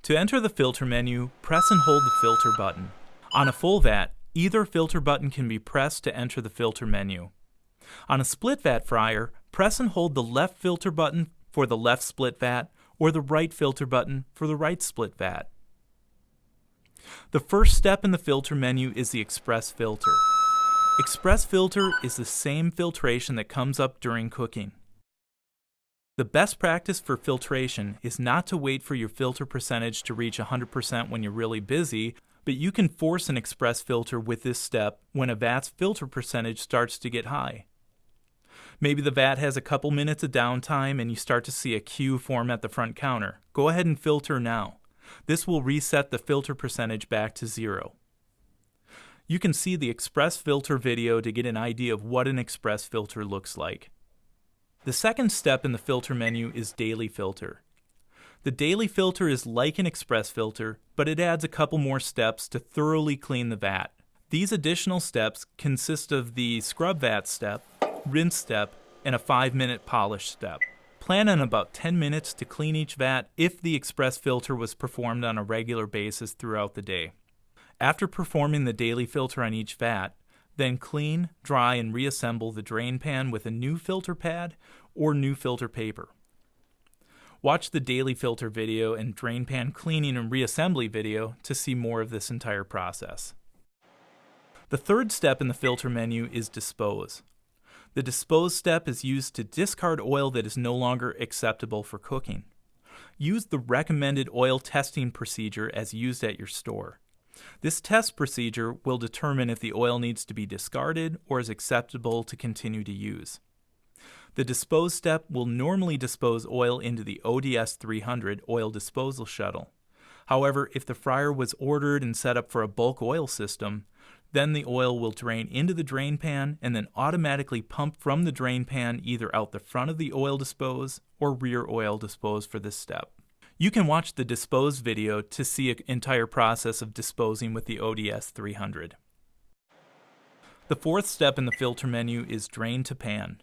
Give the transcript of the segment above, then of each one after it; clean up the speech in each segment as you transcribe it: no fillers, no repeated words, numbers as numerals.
To enter the filter menu, press and hold the filter button. On a full vat, either filter button can be pressed to enter the filter menu. On a split vat fryer, press and hold the left filter button for the left split vat or the right filter button for the right split vat. The first step in the filter menu is the express filter. Express filter is the same filtration that comes up during cooking. The best practice for filtration is not to wait for your filter percentage to reach 100% when you're really busy, but you can force an express filter with this step when a vat's filter percentage starts to get high. Maybe the vat has a couple minutes of downtime and you start to see a queue form at the front counter. Go ahead and filter now. This will reset the filter percentage back to 0. You can see the express filter video to get an idea of what an express filter looks like. The second step in the filter menu is daily filter. The daily filter is like an express filter, but it adds a couple more steps to thoroughly clean the vat. These additional steps consist of the scrub vat step, rinse step, and a 5-minute polish step. Plan on about 10 minutes to clean each vat if the express filter was performed on a regular basis throughout the day. After performing the daily filter on each vat, then clean, dry, and reassemble the drain pan with a new filter pad or new filter paper. Watch the daily filter video and drain pan cleaning and reassembly video to see more of this entire process. The third step in the filter menu is dispose. The dispose step is used to discard oil that is no longer acceptable for cooking. Use the recommended oil testing procedure as used at your store. This test procedure will determine if the oil needs to be discarded or is acceptable to continue to use. The dispose step will normally dispose oil into the ODS 300 oil disposal shuttle. However, if the fryer was ordered and set up for a bulk oil system, then the oil will drain into the drain pan and then automatically pump from the drain pan either out the front of the oil dispose or rear oil dispose for this step. You can watch the dispose video to see an entire process of disposing with the ODS 300. The fourth step in the filter menu is drain to pan.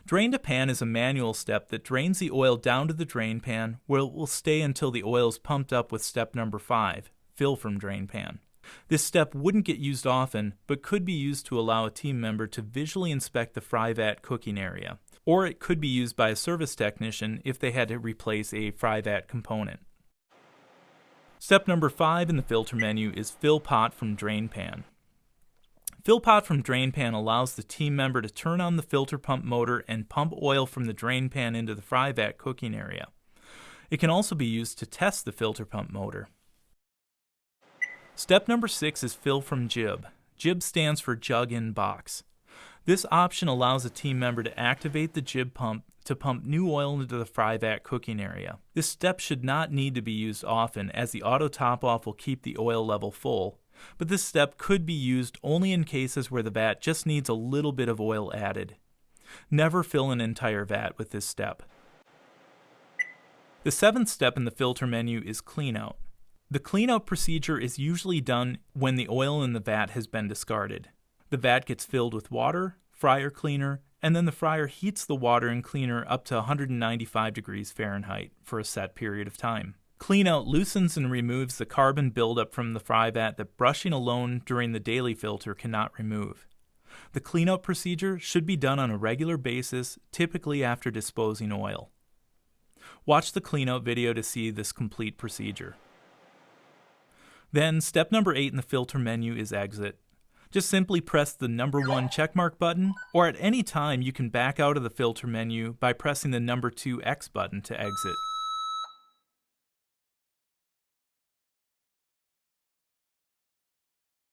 Drain to pan is a manual step that drains the oil down to the drain pan where it will stay until the oil is pumped up with step number 5, fill from drain pan. This step wouldn't get used often, but could be used to allow a team member to visually inspect the fry vat cooking area, or it could be used by a service technician if they had to replace a fry vat component. Step number 5 in the filter menu is fill pot from drain pan. Fill pot from drain pan allows the team member to turn on the filter pump motor and pump oil from the drain pan into the fry vat cooking area. It can also be used to test the filter pump motor. Step number 6 is fill from jib. Jib stands for jug in box. This option allows a team member to activate the jib pump to pump new oil into the fry vat cooking area. This step should not need to be used often as the auto top off will keep the oil level full, but this step could be used only in cases where the vat just needs a little bit of oil added. Never fill an entire vat with this step. The 7th step in the filter menu is clean out. The clean-out procedure is usually done when the oil in the vat has been discarded. The vat gets filled with water, fryer cleaner, and then the fryer heats the water and cleaner up to 195 degrees Fahrenheit for a set period of time. Clean-out loosens and removes the carbon buildup from the fry vat that brushing alone during the daily filter cannot remove. The clean-out procedure should be done on a regular basis, typically after disposing oil. Watch the clean-out video to see this complete procedure. Then, step number 8 in the filter menu is exit. Just simply press the number 1 checkmark button, or at any time you can back out of the filter menu by pressing the number 2 X button to exit.